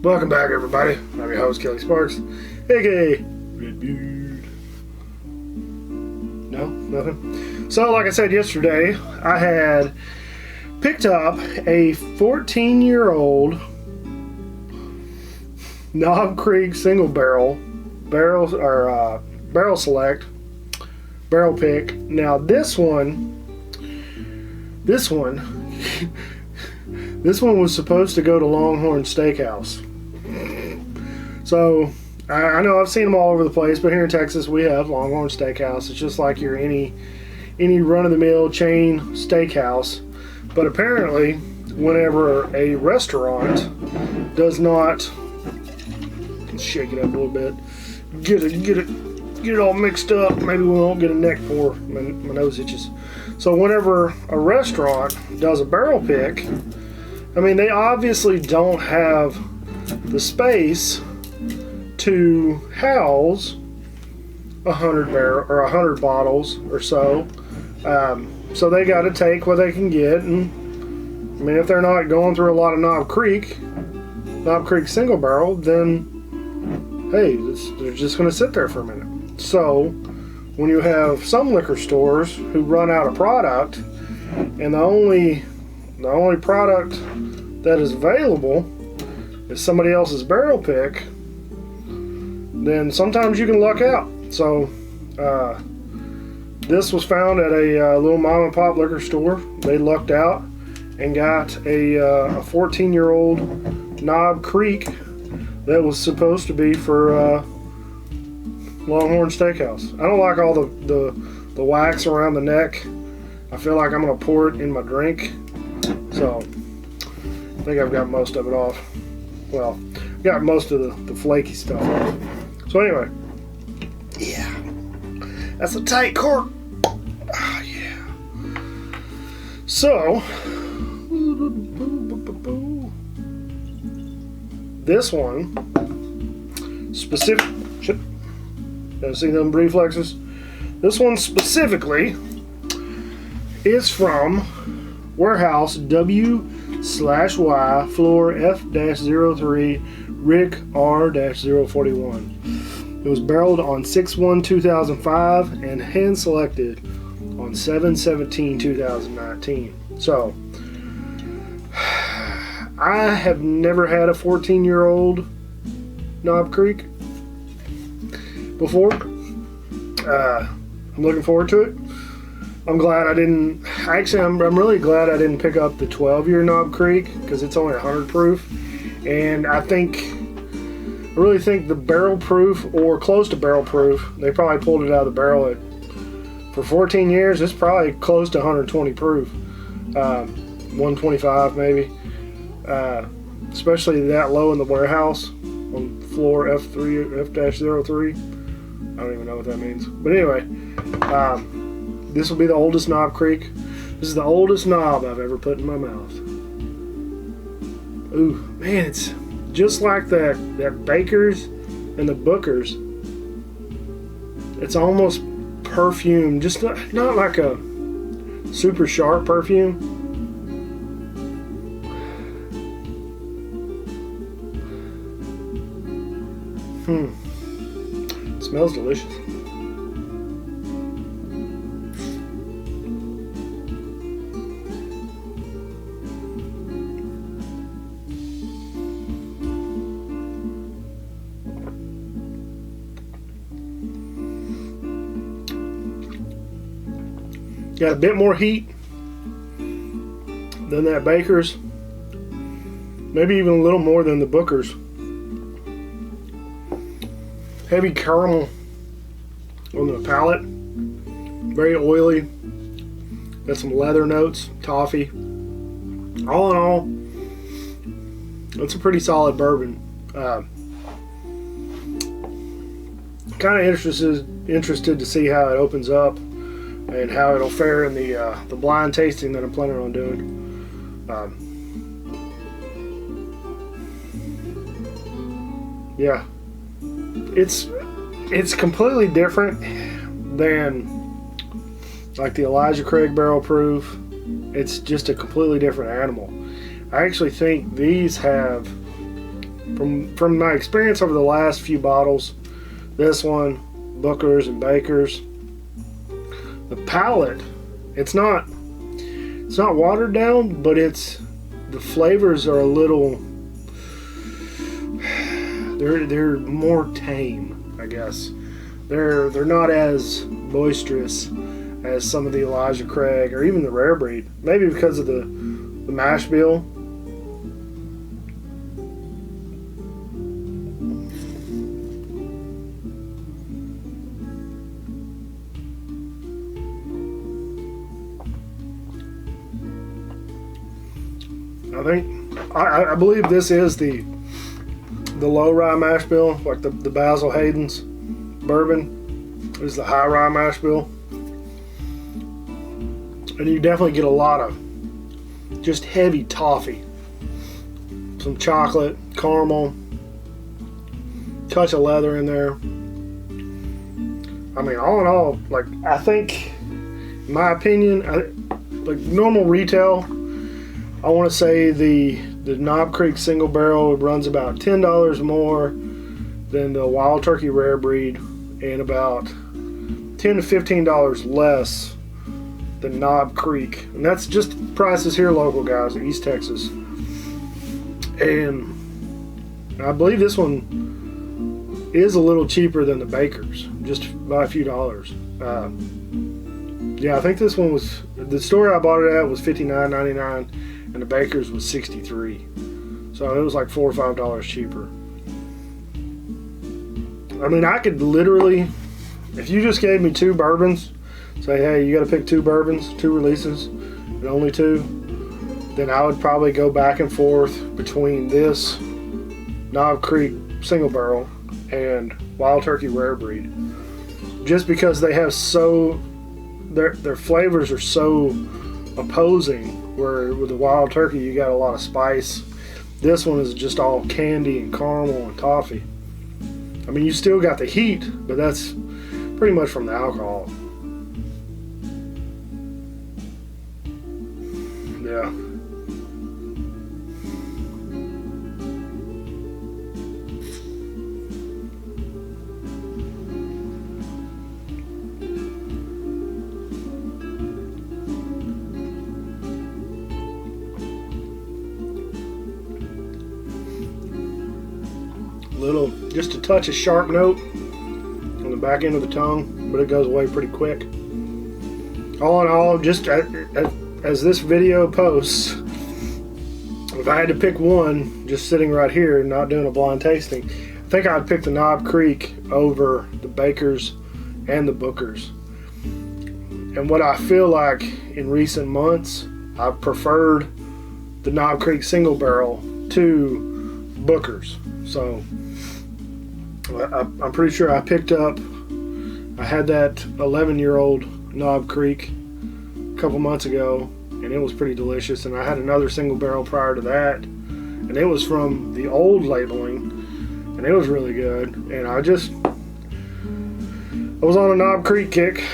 Welcome back, everybody. I'm your host, Kelly Sparks, aka Redbeard. No? Nothing? So, like I said yesterday, I had picked up a 14-year-old Knob Creek single barrel select barrel pick. Now this one was supposed to go to Longhorn Steakhouse. So I know I've seen them all over the place, but here in Texas we have Longhorn Steakhouse. It's just like your any run-of-the-mill chain steakhouse. But apparently, whenever a restaurant does not, shake it up a little bit, get it all mixed up. Maybe we won't get a neck pour. My nose itches. So whenever a restaurant does a barrel pick, I mean, they obviously don't have the space to house 100 bottles or so. So they got to take what they can get, and I mean, if they're not going through a lot of Knob Creek single barrel, then hey, they're just going to sit there for a minute. So when you have some liquor stores who run out of product, and the only product that is available is somebody else's barrel pick, then sometimes you can luck out. So this was found at a little mom and pop liquor store. They lucked out and got a 14-year-old Knob Creek that was supposed to be for Longhorn Steakhouse. I don't like all the wax around the neck. I feel like I'm gonna pour it in my drink. So I think I've got most of it off. Well, got most of the flaky stuff off. So anyway, yeah, that's a tight cork. Ah, yeah. So this one specific. See them reflexes? This one specifically is from Warehouse W/Y Floor F-03 Rick R-041. It was barreled on 6/1/2005 and hand selected on 7/17/2019. So I have never had a 14-year-old Knob Creek before. I'm looking forward to it. I'm glad I didn't. Actually, I'm really glad I didn't pick up the 12-year Knob Creek because it's only 100 proof, and I really think the barrel proof or close to barrel proof. They probably pulled it out of the barrel for 14 years. It's probably close to 120 proof, 125 maybe. Especially that low in the warehouse on floor F-03. I don't even know what that means. But anyway, this will be the oldest Knob Creek. This is the oldest knob I've ever put in my mouth. Ooh, man, it's just like that Baker's and the Booker's. It's almost perfume, just not like a super sharp perfume. It smells delicious. Got a bit more heat than that Baker's. Maybe even a little more than the Booker's. Heavy caramel on the palate. Very oily. Got some leather notes, toffee. All in all, it's a pretty solid bourbon. Kind of interested to see how it opens up and how it'll fare in the blind tasting that I'm planning on doing. Yeah, it's completely different than like the Elijah Craig barrel proof. It's just a completely different animal. I actually think these have From my experience over the last few bottles, this one, Booker's and Baker's, the palate, it's not watered down, but the flavors are a little, they're more tame, I guess. They're not as boisterous as some of the Elijah Craig or even the Rare Breed. Maybe because of the mash bill. I believe this is the low rye mash bill, like the Basil Hayden's bourbon is the high rye mash bill, and you definitely get a lot of just heavy toffee, some chocolate, caramel, touch of leather in there. I mean, all in all, like, I think, in my opinion, like normal retail, I want to say the Knob Creek single barrel runs about $10 more than the Wild Turkey Rare Breed, and about $10 to $15 less than Knob Creek. And that's just prices here local, guys, in East Texas. And I believe this one is a little cheaper than the Baker's, just by a few dollars. Yeah, I think this one was, the store I bought it at was $59.99. And the Baker's was $63, so it was like $4 or $5 cheaper. I mean, I could literally, if you just gave me 2 bourbons, say, hey, you got to pick 2 bourbons, 2 releases, and only 2, then I would probably go back and forth between this Knob Creek single barrel and Wild Turkey Rare Breed, just because they have their flavors are so opposing. Where with the Wild Turkey you got a lot of spice. This one is just all candy and caramel and toffee. I mean, you still got the heat, but that's pretty much from the alcohol. Yeah. Just a touch of sharp note on the back end of the tongue, but it goes away pretty quick. All in all, just as this video posts, if I had to pick one, just sitting right here, not doing a blind tasting, I think I'd pick the Knob Creek over the Baker's and the Booker's. And what I feel like in recent months, I've preferred the Knob Creek single barrel to Booker's. So I'm pretty sure I had that 11-year-old Knob Creek a couple months ago, and it was pretty delicious. And I had another single barrel prior to that, and it was from the old labeling, and it was really good. And I was on a Knob Creek kick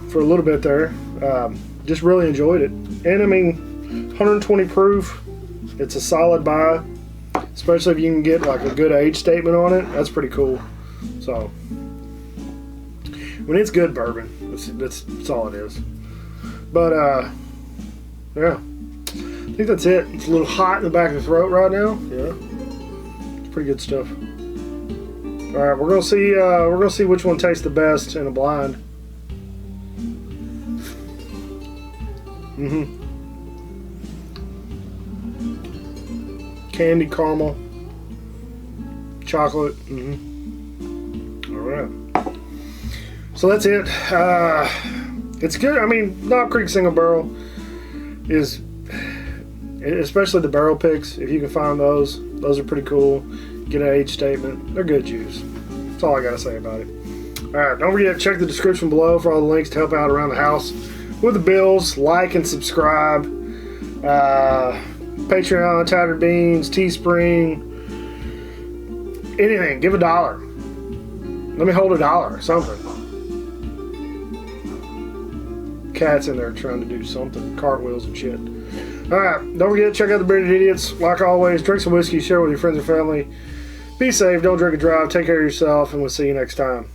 for a little bit there. Just really enjoyed it. And I mean, 120 proof, it's a solid buy. Especially if you can get like a good age statement on it, that's pretty cool. So, when it's good bourbon, that's all it is. But yeah, I think that's it. It's a little hot in the back of the throat right now. Yeah, it's pretty good stuff. All right, we're gonna see which one tastes the best in a blind. Candy, caramel, chocolate. All right. So that's it. It's good. I mean, Knob Creek single barrel is, especially the barrel picks, if you can find those are pretty cool. Get an age statement. They're good juice. That's all I got to say about it. All right. Don't forget to check the description below for all the links to help out around the house with the bills. Like and subscribe. Patreon, Tattered Beans, Teespring, anything. Give $1. Let me hold $1 or something. Cat's in there trying to do something, cartwheels and shit. Alright, don't forget, check out the Bearded Idiots. Like always, drink some whiskey, share with your friends and family. Be safe, don't drink and drive, take care of yourself, and we'll see you next time.